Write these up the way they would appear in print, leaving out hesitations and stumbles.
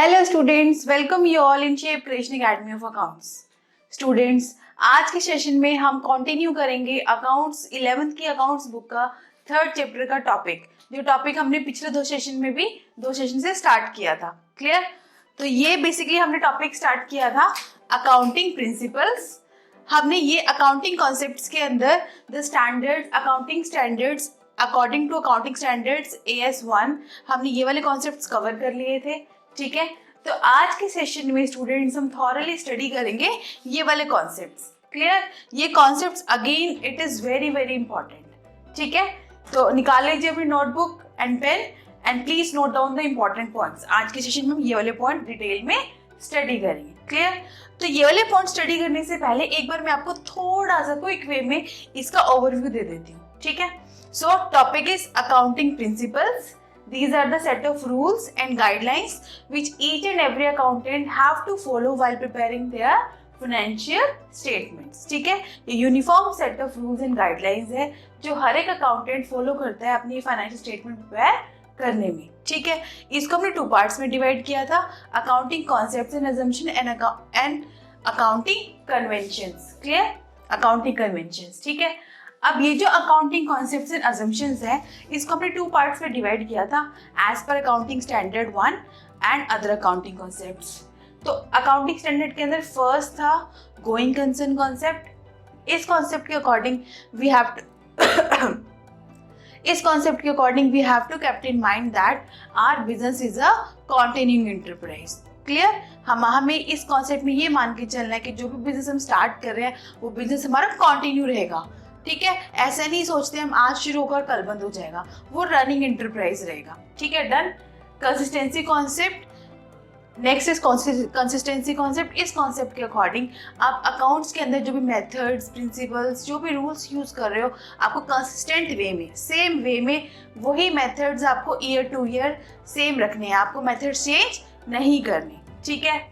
Hello students, welcome you all in shape creation academy of accounts. Students, आज के session में हम continue करेंगे अकाउंट्स 11th की अकाउंट्स बुक का थर्ड चैप्टर का टॉपिक, जो टॉपिक हमने पिछले दो सेशन में भी दो सेशन से स्टार्ट किया था। क्लियर? तो ये बेसिकली हमने टॉपिक स्टार्ट किया था अकाउंटिंग प्रिंसिपल्स। हमने ये अकाउंटिंग कॉन्सेप्ट्स के अंदर the standard accounting standards according to accounting standards AS1 हमने ये वाले कॉन्सेप्ट्स कवर कर लिए थे। ठीक है, तो आज के सेशन में स्टूडेंट्स हम थॉरली स्टडी करेंगे ये वाले कॉन्सेप्ट्स। क्लियर? ये concepts again it is very very important. ठीक है, तो निकाल लीजिए अपनी notebook and pen and please note down the important points. आज के सेशन में हम ये वाले पॉइंट डिटेल में स्टडी करेंगे। क्लियर? तो ये वाले पॉइंट स्टडी करने से पहले एक बार मैं आपको थोड़ा सा क्विक वे में इसका ओवरव्यू दे देती हूँ। ठीक है, सो topic is accounting principles. These are the set of rules and guidelines which each and every accountant have to follow while preparing their financial statements. ठीक है, ये uniform set of rules and guidelines है जो हर एक accountant follow करता है अपनी financial statement prepare करने में। ठीक है, इसको हमने टू पार्ट्स में डिवाइड किया था, accounting concepts and assumption and accounting conventions. Clear? Accounting conventions. ठीक है, अब ये जो अकाउंटिंग कॉन्सेप्ट्स एंड अजम्पशंस है इसको हमने टू पार्ट्स में डिवाइड किया था, as per accounting standard 1 and other accounting concepts. तो अकाउंटिंग स्टैंडर्ड के अंदर फर्स्ट था गोइंग कंसर्न कॉन्सेप्ट। इस कॉन्सेप्ट के according we have to kept in mind that our business is a continuing enterprise. Clear? हमें इस कॉन्सेप्ट में ये मान के चलना है कि जो भी बिजनेस हम स्टार्ट कर रहे हैं वो बिजनेस हमारा कंटिन्यू रहेगा। ठीक है, ऐसा नहीं सोचते हम आज शुरू होकर कल बंद हो जाएगा, वो रनिंग एंटरप्राइज रहेगा। ठीक है, done. Consistency concept, next is consistency concept. इस कॉन्सेप्ट के अकॉर्डिंग आप अकाउंट्स के अंदर जो भी मेथड्स, प्रिंसिपल्स, जो भी रूल्स यूज कर रहे हो आपको कंसिस्टेंट वे में, सेम वे में वही मेथड्स आपको ईयर टू ईयर सेम रखने हैं, आपको मेथड चेंज नहीं करनी। ठीक है,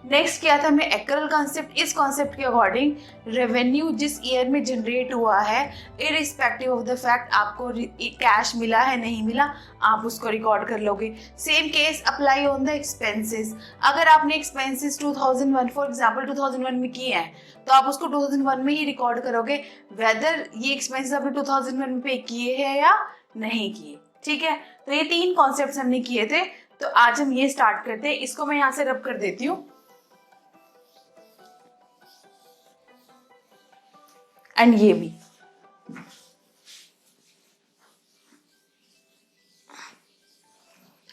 नेक्स्ट क्या था हमने एक्यूरल कॉन्सेप्ट। इस कॉन्सेप्ट के अकॉर्डिंग रेवेन्यू जिस ईयर में जनरेट हुआ है इरिस्पेक्टिव ऑफ द फैक्ट आपको कैश मिला है नहीं मिला, आप उसको रिकॉर्ड कर लोगे। Same case apply on the expenses. अगर आपने एक्सपेंसेस 2001 फॉर एग्जांपल 2001 में किए हैं तो आप उसको 2001 में ही रिकॉर्ड करोगे, वेदर ये एक्सपेंसेस आपने 2001 में पे किए हैं या नहीं किए। ठीक है, तो ये तीन कॉन्सेप्ट हमने किए थे, तो आज हम ये स्टार्ट करते हैं। इसको मैं यहाँ से रब कर देती हूँ एंड ये भी।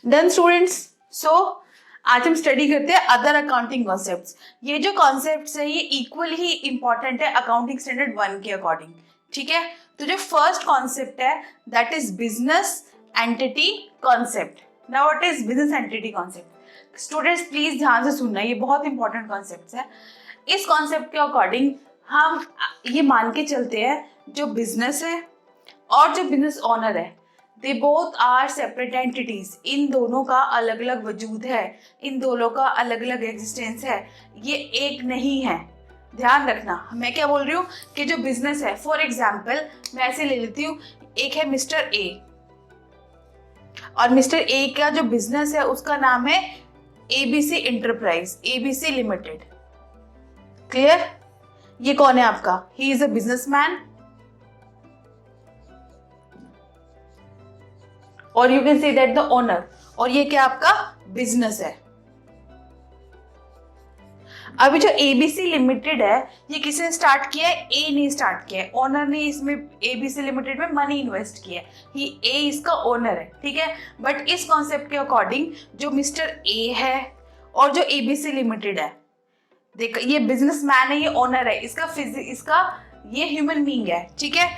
डन स्टूडेंट्स, सो आज हम स्टडी करते हैं अदर अकाउंटिंग कॉन्सेप्ट्स। ये जो कॉन्सेप्ट्स है ये इक्वल ही इंपॉर्टेंट है अकाउंटिंग स्टैंडर्ड 1 के अकॉर्डिंग। ठीक है, तो जो फर्स्ट कॉन्सेप्ट है that is business entity concept. Now what is business entity concept? Students please ध्यान से सुनना, ये बहुत इंपॉर्टेंट कॉन्सेप्ट है। इस कॉन्सेप्ट के अकॉर्डिंग हम ये मान के चलते हैं जो बिजनेस है और जो बिजनेस ओनर है they both are separate entities. इन दोनों का अलग अलग वजूद है, इन दोनों का अलग अलग एग्जिस्टेंस है, ये एक नहीं है। ध्यान रखना मैं क्या बोल रही हूँ कि जो बिजनेस है, फॉर एग्जाम्पल मैं ऐसे ले लेती हूँ, एक है मिस्टर ए और मिस्टर ए का जो बिजनेस है उसका नाम है ABC enterprise, ABC limited. Clear? ये कौन है आपका? ही इज अ बिजनेसमैन और you can say that the owner, और ये क्या आपका बिजनेस है। अभी जो ABC लिमिटेड है ये किसने स्टार्ट किया है? ए ने स्टार्ट किया है, ओनर ने इसमें ABC लिमिटेड में मनी इन्वेस्ट किया है, ही ए इसका ओनर है। ठीक है, बट इस कॉन्सेप्ट के अकॉर्डिंग जो मिस्टर ए है और जो ABC लिमिटेड है, देख ये बिजनेसमैन है, ये ओनर है, इसका ये ह्यूमन बीइंग है। ठीक है,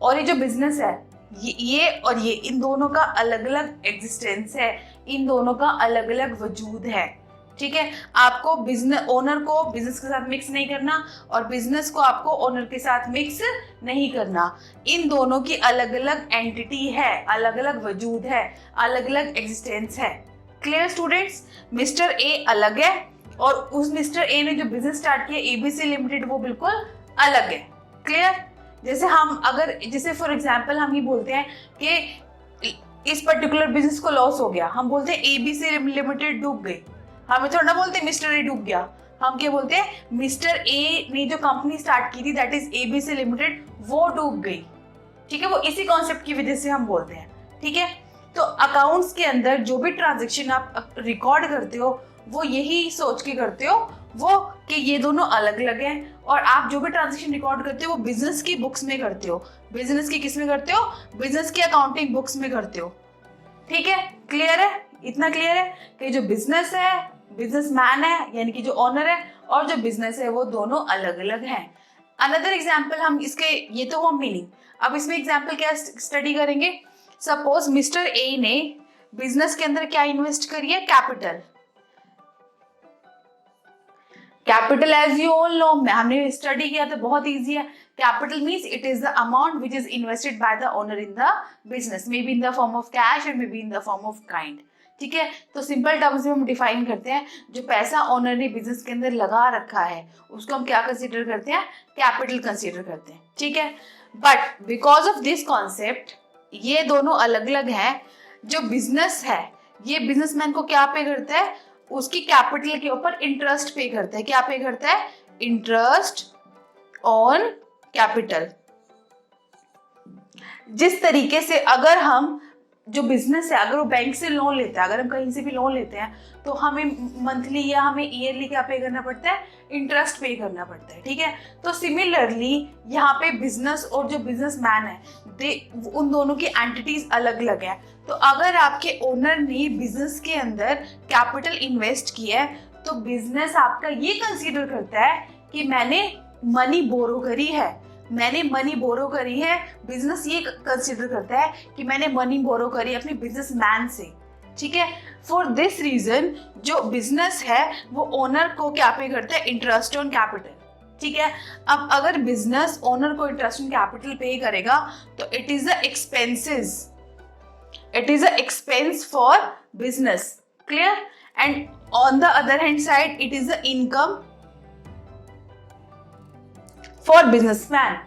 और ये जो बिजनेस है ये और ये इन दोनों का अलग अलग एग्जिस्टेंस है, इन दोनों का अलग अलग वजूद है। ठीक है, आपको बिजनेस ओनर को बिजनेस के साथ मिक्स नहीं करना और बिजनेस को आपको ओनर के साथ मिक्स नहीं करना। इन दोनों की अलग अलग एंटिटी है, अलग अलग वजूद है, अलग अलग एग्जिस्टेंस है। Clear students? मिस्टर ए अलग है और उस मिस्टर ए ने जो बिजनेस स्टार्ट किया ABC लिमिटेड वो बिल्कुल अलग है। क्लियर? जैसे फॉर एग्जांपल हम ये बोलते हैं कि इस पर्टिकुलर बिजनेस को लॉस हो गया, हम बोलते हैं ABC लिमिटेड डूब गई, हमें थोड़ा ना बोलते मिस्टर ए डूब गया, हम क्या बोलते हैं मिस्टर ए ने जो कंपनी स्टार्ट की थी दैट इज एबीसी लिमिटेड, वो डूब गई। ठीक है, वो इसी कॉन्सेप्ट की वजह से हम बोलते हैं। ठीक है, तो अकाउंट्स के अंदर जो भी ट्रांजैक्शन आप रिकॉर्ड करते हो वो यही सोच के करते हो वो कि ये दोनों अलग अलग हैं, और आप जो भी ट्रांजैक्शन रिकॉर्ड करते हो वो बिजनेस की बुक्स में करते हो। बिजनेस की किस में करते हो? बिजनेस की अकाउंटिंग बुक्स में करते हो। ठीक है, क्लियर है? इतना क्लियर है कि जो बिजनेस है, बिजनेसमैन है यानी कि जो ओनर है, और जो बिजनेस है वो दोनों अलग अलग हैं। अनदर एग्जाम्पल हम इसके, ये तो हुआ मीनिंग। अब इसमें एग्जाम्पल क्या स्टडी करेंगे? सपोज मिस्टर ए ने बिजनेस के अंदर क्या इन्वेस्ट करी है? Capital. Capital as you all know, हमने स्टडी किया था, बहुत इजी है। Capital means it is the amount which is invested by the owner in the business, may be in the form of cash और may be in the form of kind. ठीक है, तो simple terms में हम define करते हैं जो पैसा ओनर ने बिजनेस के अंदर लगा रखा है उसको हम क्या कंसीडर करते हैं? कैपिटल कंसीडर करते हैं। ठीक है, but because of this concept ये दोनों अलग अलग हैं। जो बिजनेस है ये बिजनेसमैन को क्या पे करता है? उसकी कैपिटल के ऊपर इंटरेस्ट पे करता है। क्या पे करता है? Interest on capital. जिस तरीके से अगर हम जो बिजनेस है अगर वो बैंक से लोन लेता है, अगर हम कहीं से भी लोन लेते हैं तो हमें मंथली या हमें ईयरली क्या पे करना पड़ता है? इंटरेस्ट पे करना पड़ता है। ठीक है, तो सिमिलरली यहाँ पे बिजनेस और जो बिजनेसमैन है उन दोनों की एंटिटीज अलग अलग है। तो अगर आपके ओनर ने बिजनेस के अंदर कैपिटल इन्वेस्ट किया है तो बिजनेस आपका ये कंसीडर करता है कि मैंने मनी बोरो करी है, मैंने मनी बोरो करी है। बिजनेस ये कंसीडर करता है कि मैंने मनी बोरो करी अपने बिजनेसमैन से। ठीक है, फॉर दिस रीजन जो बिजनेस है वो ओनर को क्या पे करता है? Interest on capital. ठीक है, अब अगर बिजनेस ओनर को इंटरेस्ट ऑन कैपिटल पे करेगा तो it is the expenses, it is a expense for business. Clear? And on the other hand side it is the income for businessman.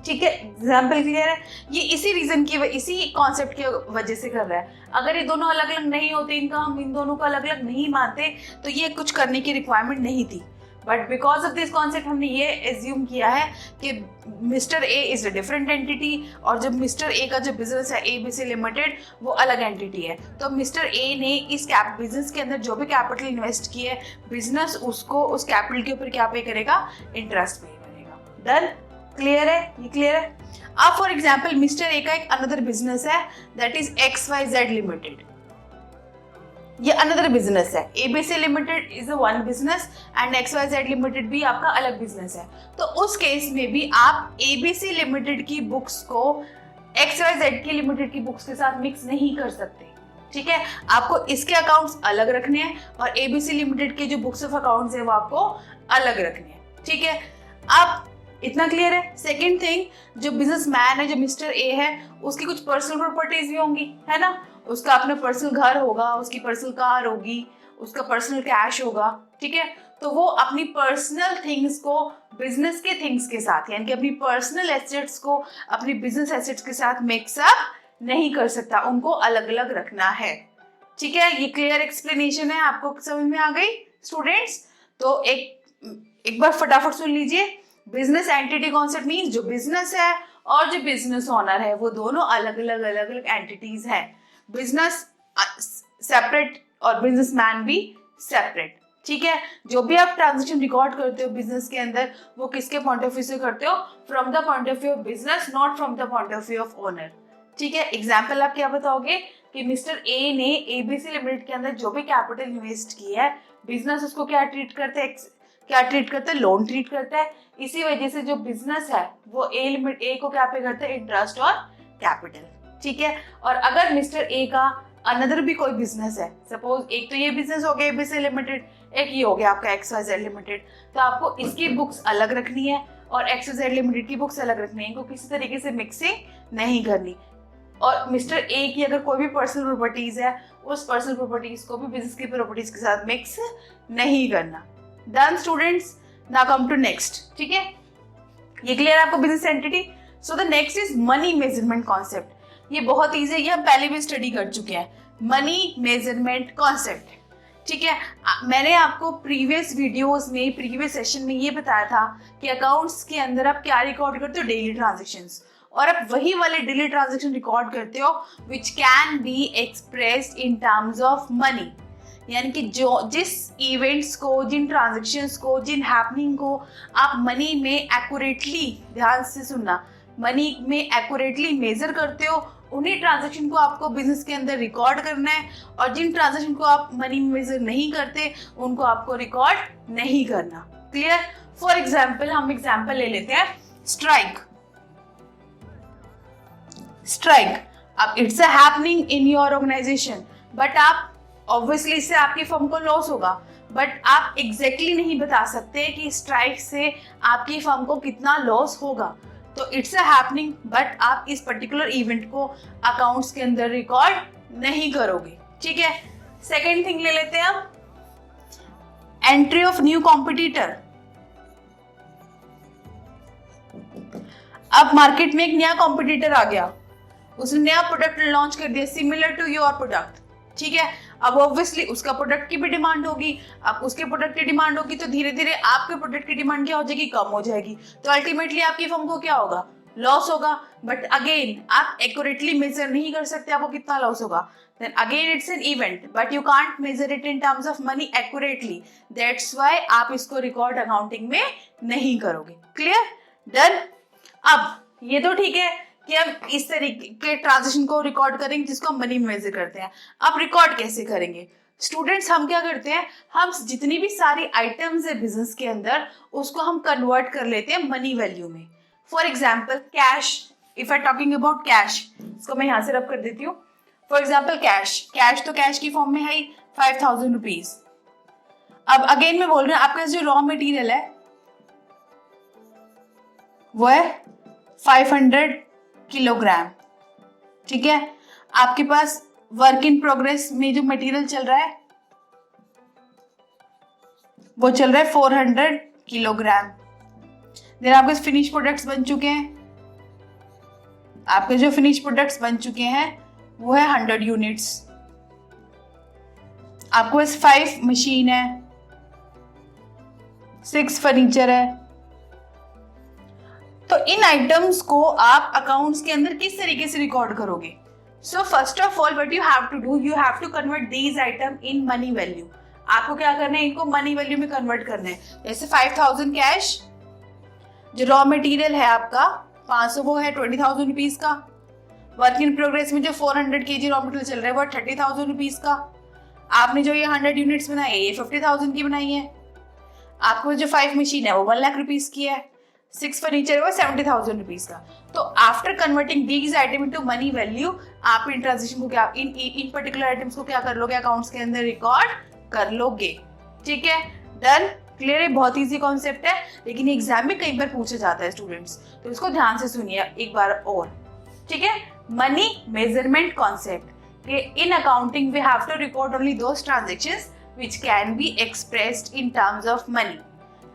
ठीक है, एग्जाम्पल क्लियर है? ये इसी रीजन की, इसी कॉन्सेप्ट की वजह से कर रहा है। अगर ये दोनों अलग अलग नहीं होते, इनका हम इन दोनों को अलग अलग नहीं मानते तो ये कुछ करने की रिक्वायरमेंट नहीं थी। But because of this concept हमने ये एज्यूम किया है कि mister A is a different entity और जब मिस्टर ए का जो बिजनेस है एबीसी लिमिटेड वो अलग एंटिटी है। तो मिस्टर ए ने इस बिजनेस के अंदर जो भी कैपिटल इन्वेस्ट किया है बिजनेस उसको उस कैपिटल के ऊपर क्या पे करेगा? इंटरेस्ट पे करेगा। डन? क्लियर है? ये क्लियर है? अब फॉर एग्जाम्पल मिस्टर ए का एक अनदर बिजनेस है दैट इज XYZ लिमिटेड। ये अनदर बिजनेस है। ABC limited is one business and XYZ limited भी आपका अलग बिजनेस है। तो उस केस में भी आप एबीसी लिमिटेड की बुक्स को XYZ की लिमिटेड की बुक्स के साथ मिक्स नहीं कर सकते। ठीक है, आपको इसके अकाउंट्स अलग रखने हैं और एबीसी लिमिटेड के जो बुक्स ऑफ अकाउंट्स है वो आपको अलग रखने हैं। ठीक है, अब इतना क्लियर है? सेकेंड थिंग, जो बिजनेसमैन है, जो मिस्टर ए है, उसकी कुछ पर्सनल प्रॉपर्टीज भी होंगी, है ना? उसका अपना पर्सनल घर होगा, उसकी पर्सनल कार होगी, उसका पर्सनल कैश होगा। ठीक है, तो वो अपनी पर्सनल थिंग्स को बिजनेस के थिंग्स के साथ यानी कि अपनी पर्सनल एसेट्स को अपनी बिजनेस एसेट्स के साथ मिक्सअप नहीं कर सकता, उनको अलग अलग रखना है। ठीक है, ये क्लियर एक्सप्लेनेशन है? आपको समझ में आ गई स्टूडेंट्स? तो एक बार फटाफट सुन लीजिए। बिजनेस एंटिटी कॉन्सेप्ट मीन्स जो बिजनेस है और जो बिजनेस ओनर है वो दोनों अलग अलग एंटिटीज हैं। बिजनेस सेपरेट और बिजनेसमैन भी सेपरेट। ठीक है, जो भी आप ट्रांजैक्शन रिकॉर्ड करते हो बिजनेस के अंदर वो किसके पॉइंट ऑफ व्यू से करते हो? From the point of view of business, not from the point of view of owner. ठीक है, एग्जाम्पल आप क्या बताओगे कि मिस्टर ए ने एबीसी लिमिटेड के अंदर जो भी कैपिटल इन्वेस्ट किया है बिजनेस उसको क्या ट्रीट करते हैं? लोन ट्रीट करता है। इसी वजह से जो बिजनेस है वो ए को क्या पे करता है? इंटरेस्ट और कैपिटल। ठीक है, और अगर मिस्टर ए का अनदर भी कोई बिजनेस है, सपोज एक तो ये बिजनेस हो गया एबीसी लिमिटेड, एक ये हो गया आपका XYZ लिमिटेड, तो आपको इसकी बुक्स अलग रखनी है और XYZ लिमिटेड की बुक्स अलग रखनी है, इनको किसी तरीके से मिक्सिंग नहीं करनी। और मिस्टर ए की अगर कोई भी पर्सनल प्रॉपर्टीज है उस पर्सनल प्रॉपर्टीज को भी बिजनेस की प्रॉपर्टीज के साथ मिक्स नहीं करना। Done students? Now come to next. ठीक है, ये क्लियर आपको business entity? So the next is money measurement concept. ये बहुत ईजी है, ये हम पहले भी स्टडी कर चुके हैं। मनी मेजरमेंट कॉन्सेप्ट ठीक है। मैंने आपको प्रीवियस वीडियोस में, प्रीवियस सेशन में ये बताया था कि अकाउंट्स के अंदर आप क्या रिकॉर्ड करते हो, डेली ट्रांजेक्शंस, और आप वही वाले डेली ट्रांजेक्शन रिकॉर्ड करते हो which can be expressed in terms of money. यानी कि जो जिस इवेंट्स को, जिन ट्रांजेक्शन्स को, जिन हैपनिंग को आप मनी में एक्यूरेटली, ध्यान से सुनना, मनी में एक्यूरेटली मेजर करते हो, उन्हीं ट्रांजेक्शन को आपको बिजनेस के अंदर रिकॉर्ड करना है, और जिन ट्रांजेक्शन को आप मनी में मेजर नहीं करते उनको आपको रिकॉर्ड नहीं करना। क्लियर? फॉर एग्जाम्पल, हम एग्जाम्पल ले लेते हैं स्ट्राइक। अब it's a happening in your organisation, but आप ऑब्वियसली इससे आपकी फर्म को लॉस होगा, बट आप एग्जैक्टली नहीं बता सकते कि स्ट्राइक से आपकी फर्म को कितना लॉस होगा। तो इट्स अ हैपनिंग, बट आप इस पर्टिकुलर इवेंट को अकाउंट्स के अंदर रिकॉर्ड नहीं करोगे। ठीक है। सेकेंड थिंग ले लेते हैं हम, एंट्री ऑफ न्यू कॉम्पिटिटर। अब मार्केट में एक नया कॉम्पिटिटर आ गया, उसने नया प्रोडक्ट लॉन्च कर दिया सिमिलर टू योर प्रोडक्ट। ठीक है। अब ऑब्वियसली उसका प्रोडक्ट की भी डिमांड होगी, अब उसके प्रोडक्ट की डिमांड होगी, तो धीरे धीरे आपके प्रोडक्ट की डिमांड क्या हो जाएगी, कम हो जाएगी। तो अल्टीमेटली आपकी फर्म को क्या होगा, लॉस होगा। बट अगेन आप एक्यूरेटली मेजर नहीं कर सकते आपको कितना लॉस होगा। Then again it's an event, but you can't measure it in terms of money accurately, that's why आप इसको रिकॉर्ड अकाउंटिंग में नहीं करोगे। क्लियर? डन। अब ये तो ठीक है कि हम इस तरीके के ट्रांजेक्शन को रिकॉर्ड करेंगे जिसको हम मनी में मेजर करते हैं। अब रिकॉर्ड कैसे करेंगे स्टूडेंट्स? हम क्या करते हैं, हम जितनी भी सारी आइटम्स है बिजनेस के अंदर उसको हम कन्वर्ट कर लेते हैं मनी वैल्यू में। For example cash, if I talking about cash, इसको मैं यहाँ से रब कर देती हूँ। फॉर एग्जाम्पल कैश तो कैश की फॉर्म में है 5,000 रुपीज। अब अगेन मैं बोल रही हूँ आपका जो रॉ मटेरियल है वो है 500 किलोग्राम। ठीक है। आपके पास वर्क इन प्रोग्रेस में जो मटेरियल चल रहा है वो चल रहा है 400 किलोग्राम। देन आपके फिनिश प्रोडक्ट्स बन चुके हैं, आपके जो फिनिश प्रोडक्ट्स बन चुके हैं वो है 100 यूनिट्स। आपके पास 5 मशीन है, 6 फर्नीचर है। तो इन आइटम्स को आप अकाउंट्स के अंदर किस तरीके से रिकॉर्ड करोगे? So first of all what you have to do, you have to convert these item in money value. आपको क्या करना है, इनको मनी वैल्यू में कन्वर्ट करना है। जैसे 5,000 कैश, जो रॉ मटेरियल है आपका 500 वो है 20,000 रुपीज का। वर्क इन प्रोग्रेस में जो 400 kg रॉ मटेरियल चल रहा है वो 30,000 रुपीज का। आपने जो ये 100 यूनिट्स बनाई है ये 50,000 की बनाई है। आपको जो 5 मशीन है वो 1 लाख रुपीज की है। 6 फर्नीचर वो 70,000 रुपीज का। तो after converting these item into money value, आप इन ट्रांजेक्शन को क्या, इन पर्टिकुलर आइटम्स को क्या कर लोगे, अकाउंट्स के अंदर रिकॉर्ड कर लोगे। ठीक है। डन। क्लियर है? बहुत इजी कॉन्सेप्ट है, लेकिन एग्जाम में कई बार पूछा जाता है स्टूडेंट्स, तो इसको ध्यान से सुनिए एक बार और। ठीक है। मनी मेजरमेंट कॉन्सेप्ट के in accounting we have to record only those transactions which can be expressed in terms of money.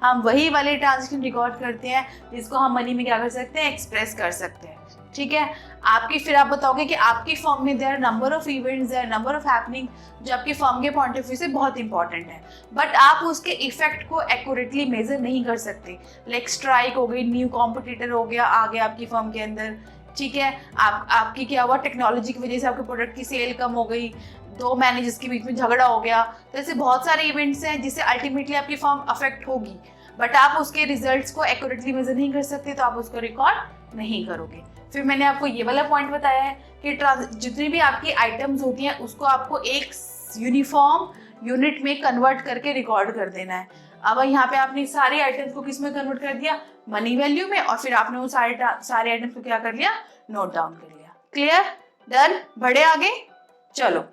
हम वही वाले ट्रांजेक्शन रिकॉर्ड करते हैं जिसको हम मनी में क्या कर सकते हैं, एक्सप्रेस कर सकते हैं। ठीक है। आपकी फिर आप बताओगे कि आपकी फर्म में there number of events, there number of happening जो आपकी फर्म के पॉइंट ऑफ व्यू से बहुत इंपॉर्टेंट है, बट आप उसके इफेक्ट को एक्यूरेटली मेजर नहीं कर सकते। लाइक स्ट्राइक हो गई, न्यू कॉम्पिटिटर हो गया आ गया आपकी फर्म के अंदर। ठीक है। आपकी क्या हुआ, टेक्नोलॉजी की वजह से आपके प्रोडक्ट की सेल कम हो गई, 2 मैनेजर्स के बीच में झगड़ा हो गया। तो ऐसे बहुत सारे इवेंट्स हैं जिससे अल्टीमेटली आपकी फर्म अफेक्ट होगी, बट आप उसके रिजल्ट्स को एक्यूरेटली मेजर नहीं कर सकते, तो आप उसको रिकॉर्ड नहीं करोगे। फिर मैंने आपको ये वाला पॉइंट बताया है कि जितनी भी आपकी आइटम्स होती हैं उसको आपको एक यूनिफॉर्म यूनिट में कन्वर्ट करके रिकॉर्ड कर देना है। अब यहाँ पे आपने सारे आइटम्स को किस में कन्वर्ट कर दिया, मनी वैल्यू में, और फिर आपने वो सारे आइटम्स को क्या कर लिया, नोट डाउन कर लिया। क्लियर? डन। बढ़े आगे, चलो।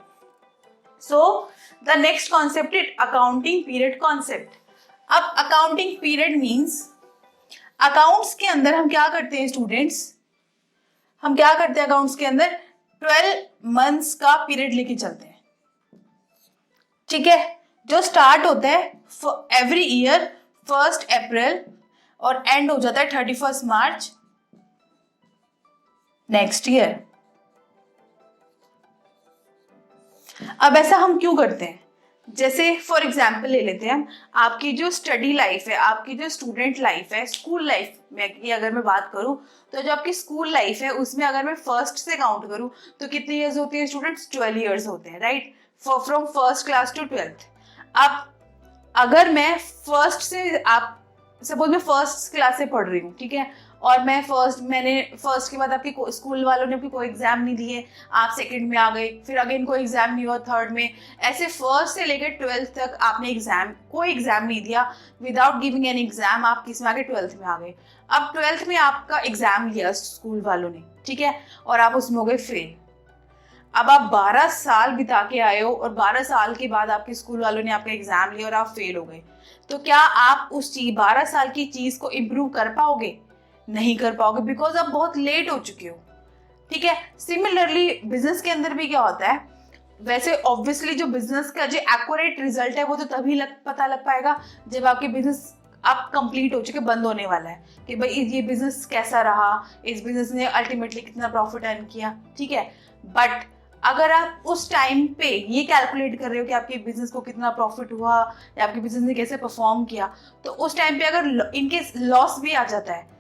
सो the next concept is accounting period concept. अब अकाउंटिंग पीरियड मीन्स अकाउंट्स के अंदर हम क्या करते हैं स्टूडेंट्स, हम क्या करते हैं अकाउंट्स के अंदर 12 मंथ्स का पीरियड लेके चलते हैं। ठीक है। जो स्टार्ट होता है एवरी ईयर 1 अप्रैल और एंड हो जाता है 31 मार्च नेक्स्ट ईयर। अब ऐसा हम क्यों करते हैं? जैसे फॉर एग्जाम्पल ले लेते हैं हम, आपकी जो स्टडी लाइफ है, आपकी जो स्टूडेंट लाइफ है, स्कूल लाइफ में की अगर मैं बात करूं, तो जो आपकी स्कूल लाइफ है उसमें अगर मैं फर्स्ट से काउंट करूं तो कितने ईयर्स होते हैं स्टूडेंट्स? 12 ईयर्स होते हैं, right, from first class to 12th। अब अगर मैं फर्स्ट से, आप सपोज मैं फर्स्ट क्लास से पढ़ रही हूँ, ठीक है, और मैंने फर्स्ट के बाद आपके स्कूल वालों ने आपकी कोई एग्जाम नहीं दिए, आप सेकंड में आ गए, फिर अगेन कोई एग्जाम नहीं हुआ थर्ड में, ऐसे फर्स्ट से लेकर 12th तक आपने कोई एग्जाम नहीं दिया, विदाउट गिविंग एन एग्जाम आप किस में आ गए? 12th में आ गए। अब 12th में आपका एग्जाम लिया स्कूल वालों ने, ठीक है, और आप उसमें हो गए फेल। अब आप 12 साल बिता के आए हो और 12 साल के बाद आपके स्कूल वालों ने आपका एग्जाम लिया और आप फेल हो गए, तो क्या आप उस चीज 12 साल की चीज को इम्प्रूव कर पाओगे? नहीं कर पाओगे, बिकॉज आप बहुत लेट हो चुके हो, ठीक है। सिमिलरली बिजनेस के अंदर भी क्या होता है, वैसे ऑब्वियसली जो बिजनेस का जो एक्यूरेट रिजल्ट है वो तो तभी पता लग पाएगा जब आपके बिजनेस आप कंप्लीट हो चुके, बंद होने वाला है, कि भाई ये बिजनेस कैसा रहा, इस बिजनेस ने अल्टीमेटली कितना प्रॉफिट अर्न किया, ठीक है। बट अगर आप उस टाइम पे ये कैलकुलेट कर रहे हो कि आपके बिजनेस को कितना प्रॉफिट हुआ या आपके बिजनेस ने कैसे परफॉर्म किया, तो उस टाइम पे अगर इनकेस लॉस भी आ जाता है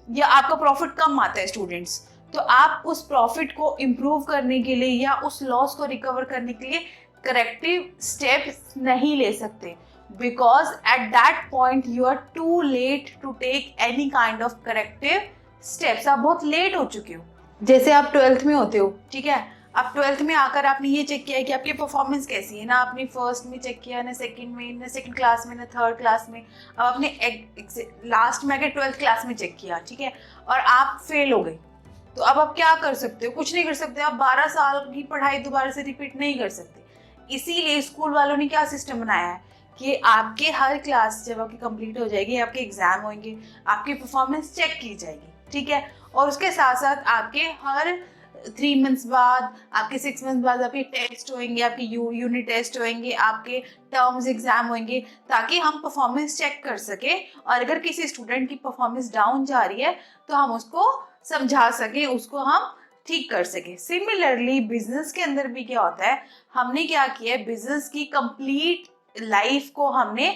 या आपका प्रॉफिट कम आता है स्टूडेंट्स, तो आप उस प्रॉफिट को इम्प्रूव करने के लिए या उस लॉस को रिकवर करने के लिए करेक्टिव स्टेप्स नहीं ले सकते, because at that point you are too late to take any kind of corrective steps. आप बहुत लेट हो चुके हो। जैसे आप 12th में होते हो, ठीक है, अब 12th में आकर आपने ये चेक किया है कि आपकी परफॉर्मेंस कैसी है, ना आपने फर्स्ट में चेक किया, ना सेकंड में, ना सेकंड क्लास में, ना थर्ड क्लास में, अब आपने लास्ट में आकर 12th क्लास में चेक किया, ठीक है, और आप फेल हो गए, तो अब आप क्या कर सकते हो? कुछ नहीं कर सकते। आप 12 साल की पढ़ाई दोबारा से रिपीट नहीं कर सकते। इसीलिए स्कूल वालों ने क्या सिस्टम बनाया है कि आपके हर क्लास जब आपकी कंप्लीट हो जाएगी, आपके एग्जाम होंगे, आपकी परफॉर्मेंस चेक की जाएगी, ठीक है, और उसके साथ साथ आपके हर 3 मंथ्स बाद, आपके 6 मंथ्स बाद आपके टेस्ट होंगे, आपके यूनिट टेस्ट होंगे, आपके टर्म्स एग्जाम होंगे, ताकि हम परफॉर्मेंस चेक कर सके, और अगर किसी स्टूडेंट की परफॉर्मेंस डाउन जा रही है तो हम उसको समझा सके, उसको हम ठीक कर सके। सिमिलरली बिजनेस के अंदर भी क्या होता है, हमने क्या किया है, बिजनेस की कंप्लीट लाइफ को हमने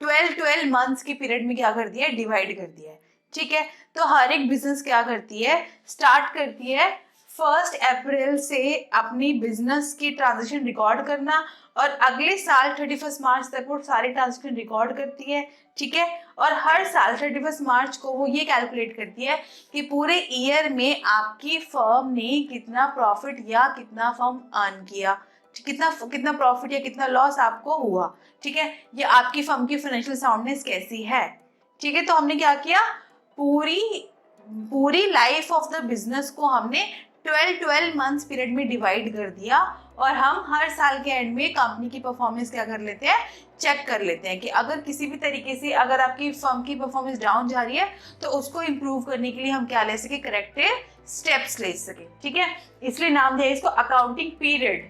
12 मंथ्स के पीरियड में क्या कर दिया है, डिवाइड कर दिया है, ठीक है। तो हर एक बिजनेस क्या करती है, स्टार्ट करती है 1 अप्रैल से अपनी बिजनेस की ट्रांजेक्शन रिकॉर्ड करना, और अगले साल 31 मार्च तक वो सारे ट्रांजेक्शन रिकॉर्ड करती है, ठीक है, और हर साल 31 मार्च को वो ये कैलकुलेट करती है कि पूरे ईयर में आपकी फर्म ने कितना प्रॉफिट या कितना फर्म अर्न किया, कितना प्रॉफिट या कितना लॉस आपको हुआ, ठीक है, ये आपकी फर्म की फाइनेंशियल साउंडनेस कैसी है, ठीक है। तो हमने क्या किया, पूरी लाइफ ऑफ द बिजनेस को हमने 12 मंथ्स पीरियड में डिवाइड कर दिया, और हम हर साल के एंड में कंपनी की परफॉर्मेंस क्या कर लेते हैं, चेक कर लेते हैं कि अगर किसी भी तरीके से अगर आपकी फर्म की परफॉर्मेंस डाउन जा रही है तो उसको इम्प्रूव करने के लिए हम क्या ले सके, करेक्टिव स्टेप्स ले सके, ठीक है। इसलिए नाम दिया इसको अकाउंटिंग पीरियड,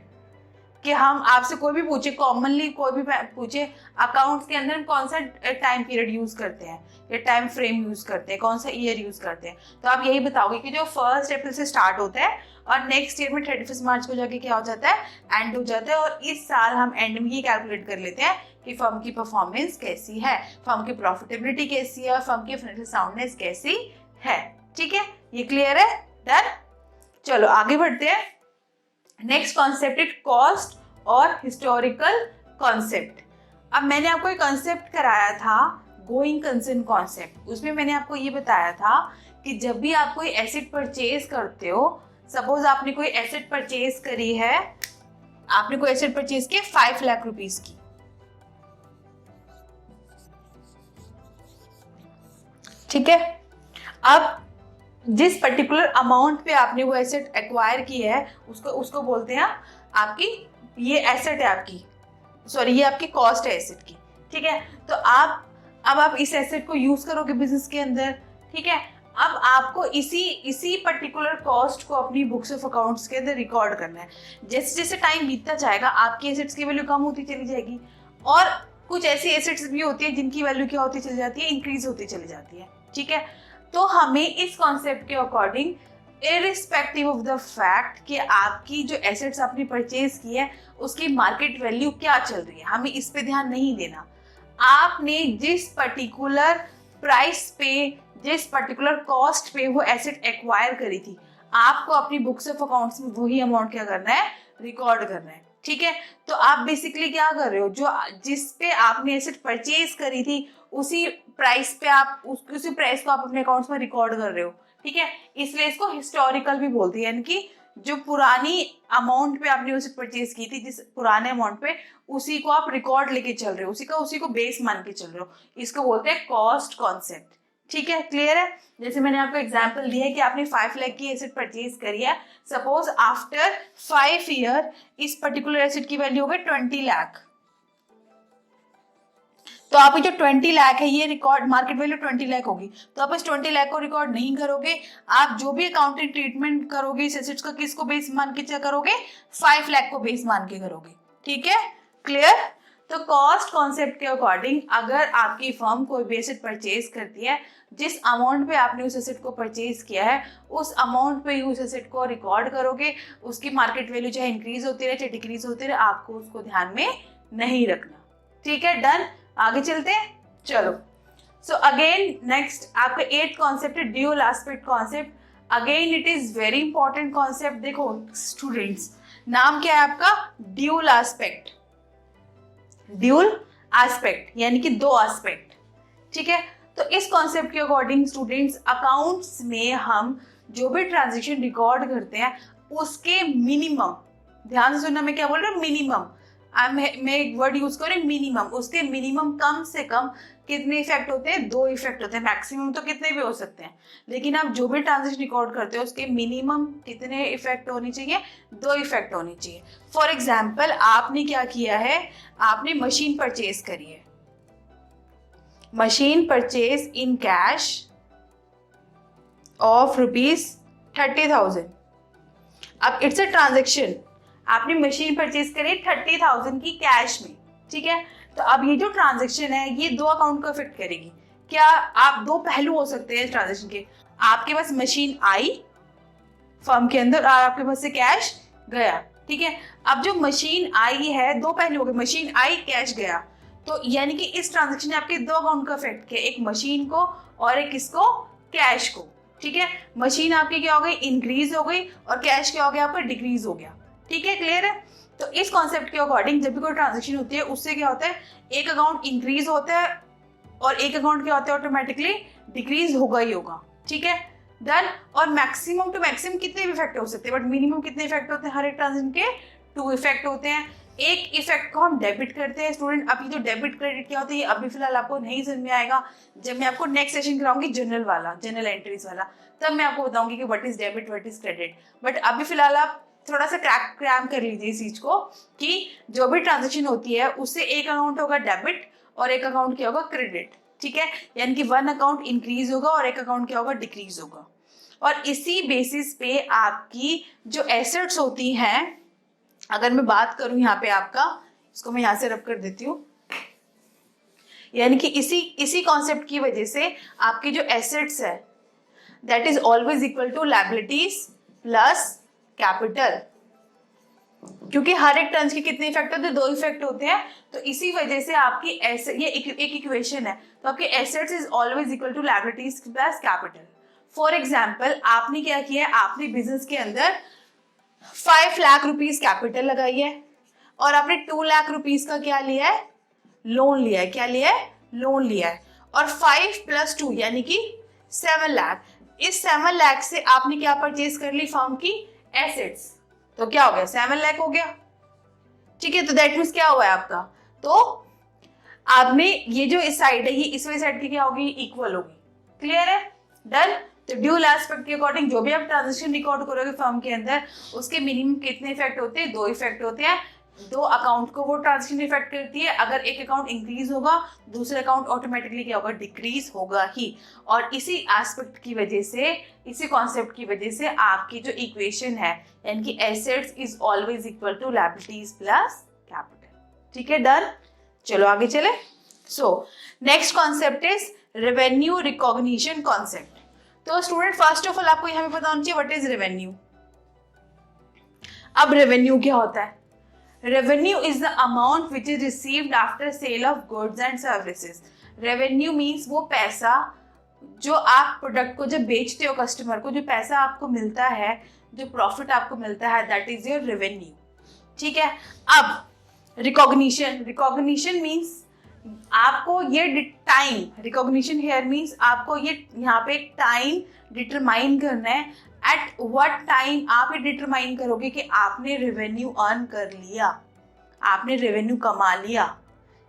कि हम आपसे कोई भी पूछे, कॉमनली कोई भी पूछे अकाउंट्स के अंदर कौन सा टाइम पीरियड यूज करते हैं या टाइम फ्रेम यूज करते हैं, कौन सा ईयर यूज करते हैं, तो आप यही बताओगे कि जो 1 अप्रैल से स्टार्ट होता है और नेक्स्ट ईयर में 31 मार्च को जाके क्या हो जाता है, एंड हो जाता है, और इस साल हम एंड में ये कैलकुलेट कर लेते हैं कि फर्म की परफॉर्मेंस कैसी है, फर्म की प्रॉफिटेबिलिटी कैसी है, फर्म की फाइनेंशियल साउंडनेस कैसी है, ठीक है। ये क्लियर है? डन। चलो आगे बढ़ते हैं। नेक्स्ट कॉन्सेप्ट इज कॉस्ट और हिस्टोरिकल कॉन्सेप्ट। अब मैंने आपको एक कॉन्सेप्ट कराया था, गोइंग कंसर्न कॉन्सेप्ट। उसमें मैंने आपको ये बताया था कि जब भी आप कोई एसेट परचेज करते हो, सपोज आपने कोई एसेट परचेज करी है, आपने कोई एसेट परचेज की 5 लाख रुपीस की, ठीक है। अब जिस पर्टिकुलर अमाउंट पे आपने वो एसेट एक्वायर की है उसको बोलते हैं आपकी, ये एसेट है आपकी, सॉरी ये आपकी कॉस्ट है एसेट की, ठीक है। तो अब आप इस एसेट को यूज करोगे बिजनेस के अंदर, ठीक है। अब आपको इसी पर्टिकुलर कॉस्ट को अपनी बुक्स ऑफ अकाउंट्स के अंदर रिकॉर्ड करना है। जैसे जैसे टाइम बीतता जाएगा आपकी एसेट्स की वैल्यू कम होती चली जाएगी, और कुछ ऐसी एसेट्स भी होती है जिनकी वैल्यू क्या होती चली जाती है, इंक्रीज होती चली जाती है, ठीक है। तो हमें इस कॉन्सेप्ट के according irrespective of the fact कि आपकी जो एसेट्स आपने परचेज की है उसकी मार्केट वैल्यू क्या चल रही है, हमें इस पे ध्यान नहीं देना। आपने जिस पर्टिकुलर प्राइस पे, जिस पर्टिकुलर कॉस्ट पे वो एसेट एक्वायर करी थी, आपको अपनी बुक्स ऑफ अकाउंट्स में वही अमाउंट क्या करना है, रिकॉर्ड करना है। ठीक है, तो आप बेसिकली क्या कर रहे हो, जो जिस पे आपने एसेट परचेज करी थी उसी प्राइस पे आप उसी प्राइस को आप अपने अकाउंट्स में रिकॉर्ड कर रहे हो। ठीक है, इसलिए इसको हिस्टोरिकल भी बोलते हैं, यानी कि जो पुरानी अमाउंट पे आपने उसे परचेज की थी, जिस पुराने अमाउंट पे, उसी को आप रिकॉर्ड लेके चल रहे हो, उसी को बेस मान के चल रहे हो, इसको बोलते हैं कॉस्ट कॉन्सेप्ट। ठीक है, क्लियर है। जैसे मैंने आपको एग्जांपल दिया है कि आपने 5 लाख की एसेट परचेज करी है, सपोज आफ्टर 5 ईयर इस पर्टिकुलर एसेट की वैल्यू हो गई 20 लाख। तो आप ये जो 20 लाख है ये रिकॉर्ड, मार्केट वैल्यू 20 लाख होगी, तो आप इस 20 लाख को रिकॉर्ड नहीं करोगे। आप जो भी अकाउंटिंग ट्रीटमेंट करोगे इस एसेट्स का, किसको बेस मान के करोगे, 5 लाख को बेस मान के करोगे। ठीक है, क्लियर। तो कॉस्ट कॉन्सेप्ट के अकॉर्डिंग अगर आपकी फर्म कोई भी एसेट परचेज करती है, जिस अमाउंट पे आपने उस एसेट को परचेज किया है उस अमाउंट पे ही उस एसेट को रिकॉर्ड करोगे। उसकी मार्केट वैल्यू चाहे इंक्रीज होती रहे चाहे डिक्रीज होती रहे, आपको उसको ध्यान में नहीं रखना। ठीक है, डन। आगे चलते हैं, चलो। सो अगेन नेक्स्ट आपका 8th कॉन्सेप्ट है dual aspect concept. Again it is very important concept. देखो स्टूडेंट्स, नाम क्या है आपका, ड्यूअल एस्पेक्ट। ड्यूअल एस्पेक्ट यानी कि 2 एस्पेक्ट। ठीक है, तो इस कॉन्सेप्ट के अकॉर्डिंग स्टूडेंट्स, अकाउंट्स में हम जो भी ट्रांजेक्शन रिकॉर्ड करते हैं उसके मिनिमम, ध्यान से सुनना मैं क्या बोल रहा हूँ, मिनिमम, मैं एक वर्ड यूज करें मिनिमम, उसके मिनिमम कम से कम कितने इफेक्ट होते हैं, 2 इफेक्ट होते हैं। मैक्सिमम तो कितने भी हो सकते हैं, लेकिन आप जो भी ट्रांजेक्शन रिकॉर्ड करते हो उसके मिनिमम कितने इफेक्ट होनी चाहिए, 2 इफेक्ट होनी चाहिए। फॉर एग्जाम्पल, आपने क्या किया है, आपने मशीन परचेज करी है, machine purchase in cash of ₹30,000। अब इट्स अ ट्रांजेक्शन, आपने मशीन परचेज करी 30,000 की कैश में। ठीक है, तो अब ये जो ट्रांजेक्शन है ये 2 अकाउंट को अफेक्ट करेगी। क्या, आप 2 पहलू हो सकते हैं इस ट्रांजेक्शन के। आपके पास मशीन आई फर्म के अंदर और आपके पास से कैश गया। ठीक है, अब जो मशीन आई है 2 पहलू हो गए, मशीन आई कैश गया, तो यानी कि इस ट्रांजेक्शन ने आपके 2 अकाउंट को अफेक्ट किया, एक मशीन को और एक किसको, कैश को। ठीक है, मशीन आपकी क्या हो गई, इंक्रीज हो गई, और कैश क्या हो गया, आपका डिक्रीज हो गया। ठीक है, क्लियर है। तो इस कॉन्सेप्ट के अकॉर्डिंग जब भी कोई ट्रांजेक्शन होती है उससे क्या होता है, एक अकाउंट इंक्रीज होता है और एक अकाउंट क्या होता है, ऑटोमेटिकली डिक्रीज होगा ही होगा। ठीक है, डन। और मैक्सिमम टू मैक्सिमम कितने भी इफेक्ट हो सकते हैं, बट मिनिमम कितने इफेक्ट होते हैं, हर एक ट्रांजेक्शन के 2 इफेक्ट होते हैं। एक इफेक्ट को हम डेबिट करते हैं स्टूडेंट। अभी जो डेबिट क्रेडिट क्या होता है अभी फिलहाल आपको नहीं समझ में आएगा, जब मैं आपको नेक्स्ट सेशन कराऊंगी जनरल वाला, जनरल एंट्रीज वाला, तब मैं आपको बताऊंगी कि what is debit what is credit. But अभी फिलहाल आप थोड़ा सा क्रैम कर लीजिए इस चीज को कि जो भी ट्रांजेक्शन होती है उससे एक अकाउंट होगा डेबिट और एक अकाउंट क्या होगा, क्रेडिट। ठीक है, यानी कि 1 अकाउंट इंक्रीज होगा और एक अकाउंट क्या होगा, डिक्रीज होगा। और इसी बेसिस पे आपकी जो एसेट्स होती हैं, अगर मैं बात करूं यहाँ पे आपका, इसको मैं यहाँ से रब कर देती हूँ, यानी कि इसी कॉन्सेप्ट की वजह से आपकी जो एसेट्स है that is always equal to liabilities plus capital. क्योंकि हर एक टर्म्स के कितने इफेक्ट होते हैं, 2 इफेक्ट होते हैं। तो इसी वजह से आपकी ये एक इक्वेशन है, तो आपकी assets is always equal to liabilities plus capital. For example, आपने क्या किया है, आपने बिजनेस के अंदर 5 लाख रुपीज कैपिटल लगाई है और आपने 2 लाख रुपीज का क्या लिया है, लोन लिया है। क्या लिया है, लोन लिया है। और 5 + 2 यानी कि 7 लाख। इस 7 लाख से आपने क्या परचेज कर ली, फर्म की एसेट्स। तो क्या हो गया, 7 लाख हो गया। ठीक है, तो दैट मीन्स क्या हुआ है आपका, तो आपने ये जो इस साइड है ये इस वाली साइड की क्या होगी, इक्वल होगी। क्लियर है, डन। तो ड्यूअल एस्पेक्ट के अकॉर्डिंग जो भी आप ट्रांजेक्शन रिकॉर्ड करोगे फर्म के अंदर, उसके मिनिमम कितने इफेक्ट होते हैं, 2 इफेक्ट होते हैं। 2 अकाउंट को वो ट्रांजेक्शन इफेक्ट करती है। अगर एक अकाउंट इंक्रीज होगा दूसरा अकाउंट ऑटोमेटिकली क्या होगा, डिक्रीज होगा ही। और इसी एस्पेक्ट की वजह से, इसी कॉन्सेप्ट की वजह से आपकी जो इक्वेशन है यानी कि assets is always equal to liabilities plus capital. ठीक है, डन। चलो आगे चले। So next concept is revenue recognition concept. तो स्टूडेंट फर्स्ट ऑफ ऑल आपको यहाँ पे पता होना चाहिए व्हाट इज रेवेन्यू। अब रेवेन्यू क्या होता है? Revenue is the amount which is received after sale of goods and services. Revenue means वो पैसा जो आप प्रोडक्ट को जब बेचते हो कस्टमर को, जो पैसा आपको मिलता है, जो प्रॉफिट आपको मिलता है, दैट इज योर रेवेन्यू। ठीक है। अब रिकॉग्निशन, रिकॉग्निशन मीन्स आपको ये टाइम, रिकॉग्निशन हेयर मीन्स आपको ये यहाँ पे टाइम डिटरमाइन करना है। एट व्हाट टाइम आप ये डिटरमाइन करोगे कि आपने रेवेन्यू अर्न कर लिया, आपने रेवेन्यू कमा लिया।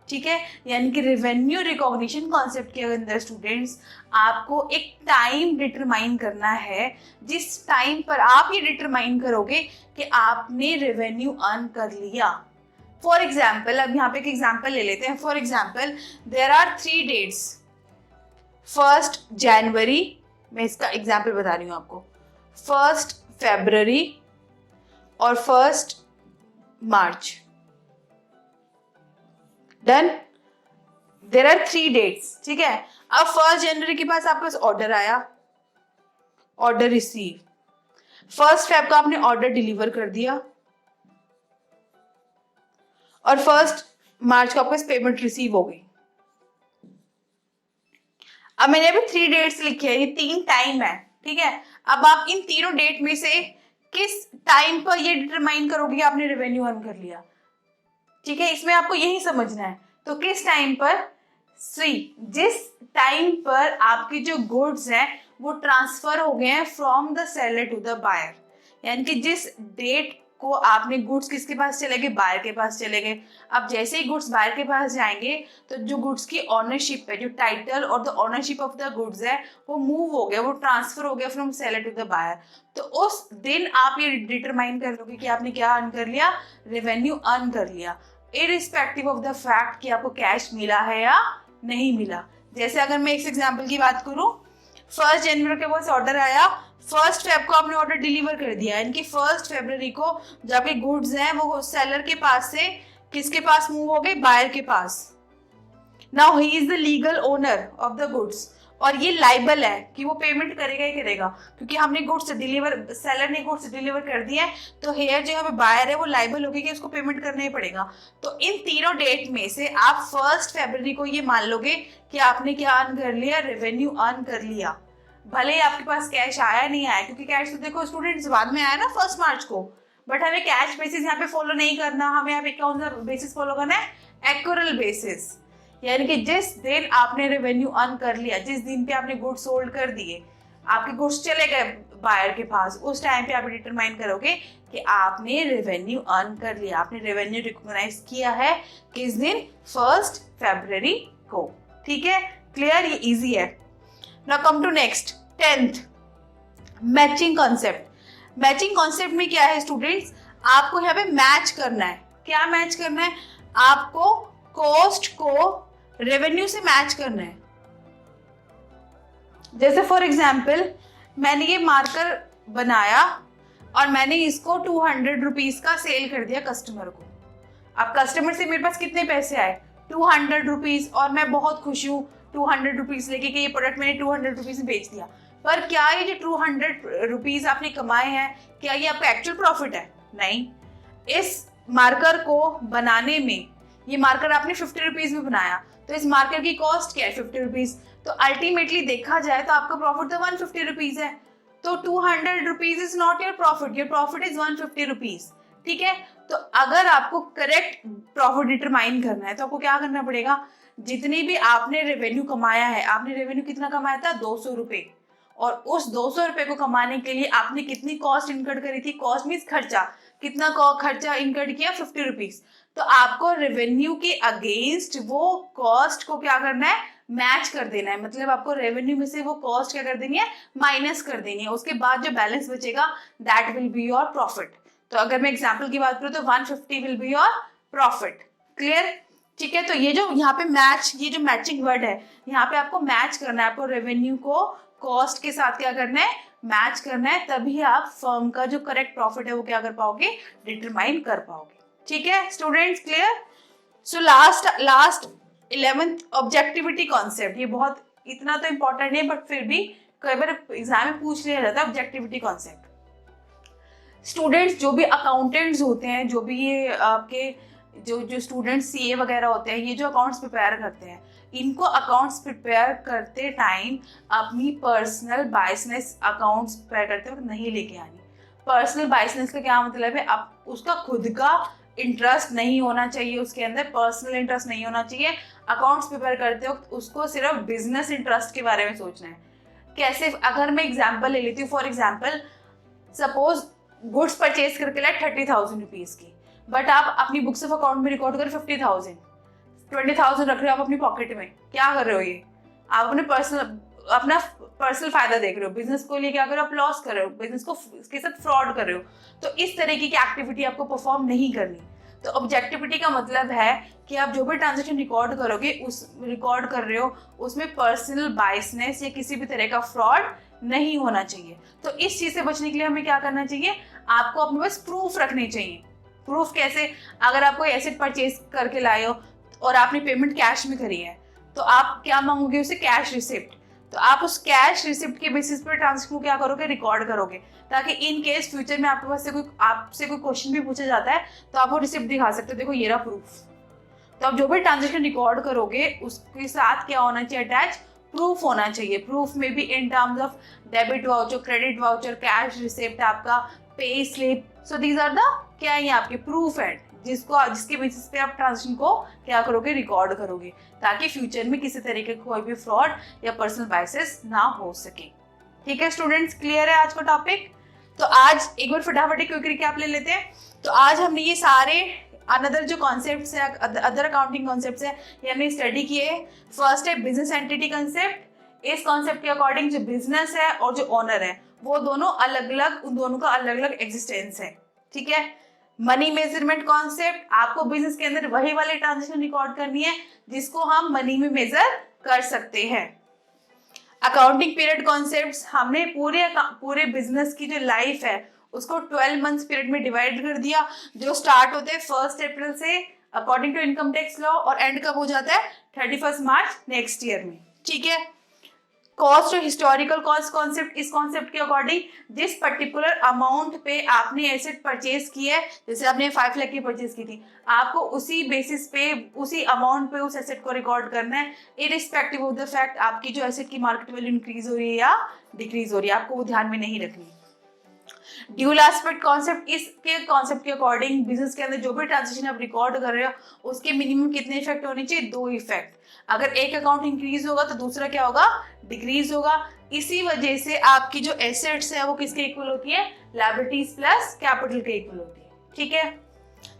ठीक है, यानी कि रेवेन्यू रिकॉग्निशन कॉन्सेप्ट के अंदर स्टूडेंट्स आपको एक टाइम डिटरमाइन करना है, जिस टाइम पर आप ये डिटरमाइन करोगे कि आपने रेवेन्यू अर्न कर लिया। फॉर एग्जाम्पल, अब यहाँ पे एक एग्जाम्पल ले लेते हैं। For example, there are 3 dates. 1 जनवरी, मैं इसका एग्जाम्पल बता रही हूँ आपको, 1 फरवरी और 1 मार्च। डन। There are 3 dates. ठीक है। अब 1 जनवरी के पास आपके पास ऑर्डर आया, ऑर्डर रिसीव। 1 फेब को आपने ऑर्डर डिलीवर कर दिया और 1 मार्च को आपके पास पेमेंट रिसीव हो गई। अब मैंने अभी 3 डेट्स लिखे हैं, ये 3 टाइम है। ठीक है। अब आप इन तीनों डेट में से किस टाइम पर ये डिटरमाइन करोगे कि आपने रेवेन्यू अर्न कर लिया। ठीक है, इसमें आपको यही समझना है। तो किस टाइम पर? जिस टाइम पर आपके जो गुड्स हैं वो ट्रांसफर हो गए हैं from the seller to the buyer, यानी कि जिस डेट को आपने गुड्स किसके पास चले गए? बायर के पास चले गए। अब जैसे ही गुड्स बायर के पास जाएंगे तो जो गुड्स की ऑनरशिप है, जो टाइटल और the ownership of the goods है, वो मूव हो गया, वो ट्रांसफर हो गया from seller to the buyer. तो उस दिन आप ये डिटरमाइन कर लोगे कि आपने क्या अर्न कर लिया? रेवेन्यू अर्न कर लिया, इररिस्पेक्टिव ऑफ द फैक्ट कि आपको कैश मिला है या नहीं मिला। जैसे अगर मैं एक एग्जाम्पल की बात करूं, 1 जनवरी के पास ऑर्डर आया, 1 फेब को आपने ऑर्डर डिलीवर कर दिया, यानी कि 1 फरवरी को जो आपके गुड्स हैं वो सेलर के पास से किसके पास मूव हो गए? बायर के पास। Now he is the legal owner of the goods, और ये लाइबल है कि वो पेमेंट करेगा ही करेगा, क्योंकि हमने गुड्स डिलीवर, सेलर ने गुड्स डिलीवर कर दिया है, तो हेयर जो हमें बायर है वो लाइबल होगी कि उसको पेमेंट करना ही पड़ेगा। तो इन तीनों डेट में से आप 1 फरवरी को ये मान लोगे कि आपने क्या अर्न कर लिया? रेवेन्यू अर्न कर लिया। भले ही आपके पास कैश आया नहीं आया, क्योंकि कैश तो देखो स्टूडेंट्स बाद में आया ना 1 मार्च को, बट हमें कैश बेसिस यहाँ पे फॉलो नहीं करना, हमें यहाँ पे कौन सा बेसिस फॉलो करना है? एक्यूरल बेसिस, यानी कि जिस दिन आपने रेवेन्यू अर्न कर लिया, जिस दिन पे आपने गुड्स सोल्ड कर दिए, आपके गुड्स चले गए बायर के पास, उस टाइम पे आप डिटरमाइन करोगे कि आपने रेवेन्यू अर्न कर लिया, आपने रेवेन्यू रिकॉग्नाइज किया है किस दिन? 1 फरवरी को। ठीक है, क्लियर? ये इजी है। Now come to next, 10th, matching concept. Matching concept में क्या है स्टूडेंट्स? आपको यहाँ पे मैच करना है। क्या मैच करना है? आपको कॉस्ट को रेवेन्यू से मैच करना है। जैसे फॉर एग्जाम्पल, मैंने ये मार्कर बनाया और मैंने इसको 200 रुपीज का सेल कर दिया कस्टमर को। अब कस्टमर से मेरे पास कितने पैसे आए? 200 रुपीज, और मैं बहुत खुश हूँ 200 रुपीज लेके कि ये प्रोडक्ट मैंने 200 रुपीज में बेच दिया। पर क्या ये जो 200 रुपीज आपने कमाए हैं, क्या ये आपका एक्चुअल प्रॉफिट है? नहीं। इस मार्कर को बनाने में, ये मार्कर आपने 50 रुपीज में बनाया, तो इस मार्कर की कॉस्ट क्या है? 50 रुपीज। तो अल्टीमेटली देखा जाए तो आपका प्रॉफिट तो 150 रुपीज है। तो 200 rupees is not your profit is 150 rupees. ठीक है। तो अगर आपको करेक्ट प्रॉफिट डिटरमाइन करना है तो आपको क्या करना पड़ेगा? जितनी भी आपने रेवेन्यू कमाया है, आपने रेवेन्यू कितना कमाया था? 200 रुपए, और उस 200 रुपए को कमाने के लिए आपने कितनी कॉस्ट इनकर्ड करी थी? कॉस्ट मीन्स खर्चा। कितना खर्चा इनकर्ड किया? 50 रुपीज। तो आपको रेवेन्यू के अगेंस्ट वो कॉस्ट को क्या करना है? मैच कर देना है। मतलब आपको रेवेन्यू में से वो कॉस्ट क्या कर देनी है? माइनस कर देनी है। उसके बाद जो बैलेंस बचेगा that will be your profit. तो अगर मैं एग्जाम्पल की बात करूँ तो 150 will be your profit. Clear? ठीक है। तो ये जो यहाँ पे मैच, ये जो मैचिंग वर्ड है, यहाँ पे आपको मैच करना है, आपको रेवेन्यू को कॉस्ट के साथ क्या करना है? मैच करना है, तभी आप फर्म का जो करेक्ट प्रॉफिट है वो क्या कर पाओगे? डिटरमाइन कर पाओगे। ठीक है students, clear? So last 11th objectivity concept. ये बहुत इतना तो इम्पोर्टेंट है बट फिर भी कई बार एग्जाम में पूछ लिया जाता है ऑब्जेक्टिविटी कॉन्सेप्ट। स्टूडेंट्स जो भी अकाउंटेंट्स होते हैं, जो भी ये आपके जो स्टूडेंट्स सीए वगैरह होते हैं, ये जो अकाउंट्स प्रिपेयर करते हैं, इनको अकाउंट्स प्रिपेयर करते टाइम अपनी पर्सनल बायसनेस अकाउंट्स प्रिपेयर करते वक्त नहीं लेके आनी। पर्सनल बायसनेस का क्या मतलब है? अब उसका खुद का इंटरेस्ट नहीं होना चाहिए, उसके अंदर पर्सनल इंटरेस्ट नहीं होना चाहिए। अकाउंट्स प्रिपेयर करते वक्त उसको सिर्फ बिजनेस इंटरेस्ट के बारे में सोचना है। कैसे? अगर मैं एग्जाम्पल ले लेती हूँ, for example suppose goods purchase करके लाए 30,000 रुपीज की, बट आप अपनी बुक्स ऑफ अकाउंट में रिकॉर्ड करें 50,000, 20,000 रख रहे हो आप अपनी पॉकेट में। क्या कर रहे हो? ये आप अपना पर्सनल फायदा देख रहे हो। बिजनेस को लिए क्या कर रहे हो? आप लॉस कर रहे हो, बिजनेस को इसके साथ फ्रॉड कर रहे हो। तो इस तरीके की एक्टिविटी आपको परफॉर्म नहीं करनी। तो ऑब्जेक्टिविटी का मतलब है कि आप जो भी ट्रांजेक्शन रिकॉर्ड करोगे, उस रिकॉर्ड कर रहे हो उसमें पर्सनल बायसनेस या किसी भी तरह का फ्रॉड नहीं होना चाहिए। तो इस चीज से बचने के लिए हमें क्या करना चाहिए? आपको अपने पास प्रूफ रखने चाहिए। प्रूफ कैसे? अगर आप कोई एसेट परचेज करके लाए हो और आपने पेमेंट कैश में करी है, तो आप क्या मांगोगे? उसे कैश रिसिप्ट। तो आप उस कैश रिसिप्ट के बेसिस पर ट्रांजेक्शन को क्या करोगे? रिकॉर्ड करोगे, ताकि इन केस फ्यूचर में आपके पास से आपसे कोई क्वेश्चन भी पूछा जाता है तो आप वो रिसिप्ट दिखा सकते हो, देखो ये रहा प्रूफ। तो आप जो भी ट्रांजेक्शन रिकॉर्ड करोगे उसके साथ क्या होना चाहिए? अटैच प्रूफ होना चाहिए। प्रूफ में भी in terms of debit voucher, credit voucher, cash receipt, आपका pay slip. So these are the क्या है आपके प्रूफ है, जिसके बेसिस पे आप ट्रांजेक्शन को क्या करोगे? रिकॉर्ड करोगे, ताकि फ्यूचर में किसी तरीके का कोई भी फ्रॉड या पर्सनल बायसेस ना हो सके। ठीक है स्टूडेंट्स, क्लियर है आज का टॉपिक? तो आज एक बार फटाफट एक क्विक रिकैप ले लेते हैं। तो आज हमने ये सारे अनदर जो कॉन्सेप्ट्स है, अदर अकाउंटिंग कॉन्सेप्ट्स है, ये हमने स्टडी किए। फर्स्ट है बिजनेस एंटिटी कॉन्सेप्ट। इस कॉन्सेप्ट के अकॉर्डिंग जो बिजनेस है और जो ओनर है वो दोनों अलग अलग, उन दोनों का अलग अलग एग्जिस्टेंस है। ठीक है। मनी मेजरमेंट कॉन्सेप्ट, आपको बिजनेस के अंदर वही वाली ट्रांजेक्शन रिकॉर्ड करनी है जिसको हम मनी में मेजर कर सकते हैं। अकाउंटिंग पीरियड कॉन्सेप्ट्स, हमने पूरे बिजनेस की जो लाइफ है उसको 12 मंथ्स पीरियड में डिवाइड कर दिया, जो स्टार्ट होते हैं 1 अप्रैल से according to income tax law और एंड कब हो जाता है? 31 मार्च नेक्स्ट ईयर में। ठीक है। कॉस्ट और हिस्टोरिकल कॉस्ट कॉन्सेप्ट, इस कॉन्सेप्ट के अकॉर्डिंग जिस पर्टिकुलर अमाउंट पे आपने एसेट परचेज की है, जैसे आपने 5 लाख की परचेज की थी, आपको उसी बेसिस पे, उसी अमाउंट पे उस एसेट को रिकॉर्ड करना है, इरिस्पेक्टिव ऑफ द फैक्ट आपकी जो एसेट की मार्केट वैल्यू इंक्रीज हो रही है या डिक्रीज हो रही है, आपको वो ध्यान में नहीं रखनी। ड्यूल एस्पेक्ट कॉन्सेप्ट, इसके कॉन्सेप्ट के अकॉर्डिंग बिजनेस के अंदर जो भी ट्रांजेक्शन आप रिकॉर्ड कर रहे हो उसके मिनिमम कितने इफेक्ट होने चाहिए? 2 इफेक्ट। अगर एक अकाउंट इंक्रीज होगा तो दूसरा क्या होगा? डिक्रीज होगा। इसी वजह से आपकी जो एसेट्स है वो किसके इक्वल होती है? लायबिलिटीज प्लस कैपिटल के इक्वल होती है। ठीक है।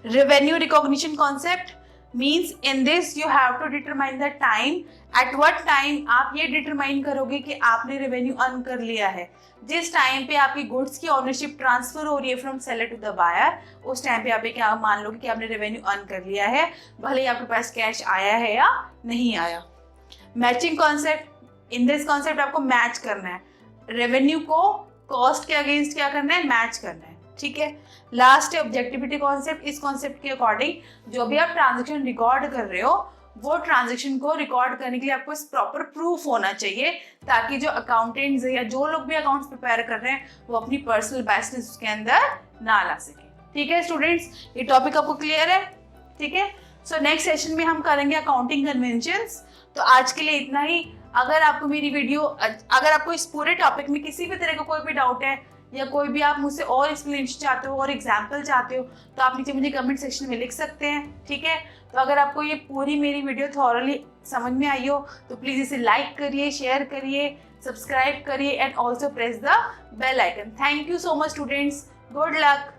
Revenue recognition concept means in this you have to determine the time, at what time आप ये डिटरमाइन करोगे कि आपने रेवेन्यू अर्न कर लिया है। जिस टाइम पे आपकी गुड्स की ओनरशिप ट्रांसफर हो रही है from seller to the buyer, उस टाइम पे आप क्या मान लोगे कि आपने रेवेन्यू अर्न कर लिया है, भले ही आपके पास कैश आया है या नहीं आया। Matching concept, in this concept आपको मैच करना है, रेवेन्यू को कॉस्ट के अगेंस्ट क्या करना है? मैच करना है। ठीक है। लास्ट है ऑब्जेक्टिविटी कॉन्सेप्ट। इस कॉन्सेप्ट के अकॉर्डिंग जो भी आप ट्रांजैक्शन रिकॉर्ड कर रहे हो वो ट्रांजैक्शन को रिकॉर्ड करने के लिए आपको प्रॉपर प्रूफ होना चाहिए, ताकि जो अकाउंटेंट्स या जो लोग भी अकाउंट्स प्रिपेयर कर रहे हैं वो अपनी पर्सनल बायसनेस उसके अंदर ना ला सके। ठीक है स्टूडेंट्स, ये टॉपिक आपको क्लियर है? ठीक है। सो नेक्स्ट सेशन में हम करेंगे अकाउंटिंग कन्वेंशंस। तो आज के लिए इतना ही। अगर आपको मेरी वीडियो, अगर आपको इस पूरे टॉपिक में किसी भी तरह का कोई भी डाउट है या कोई भी आप मुझसे और एक्सप्लेनेशन चाहते हो और एग्जाम्पल चाहते हो तो आप नीचे मुझे कमेंट सेक्शन में लिख सकते हैं। ठीक है। तो अगर आपको ये पूरी मेरी वीडियो थॉरली समझ में आई हो तो प्लीज़ इसे लाइक करिए, शेयर करिए, सब्सक्राइब करिए and also press the bell icon. Thank you so much students, good luck.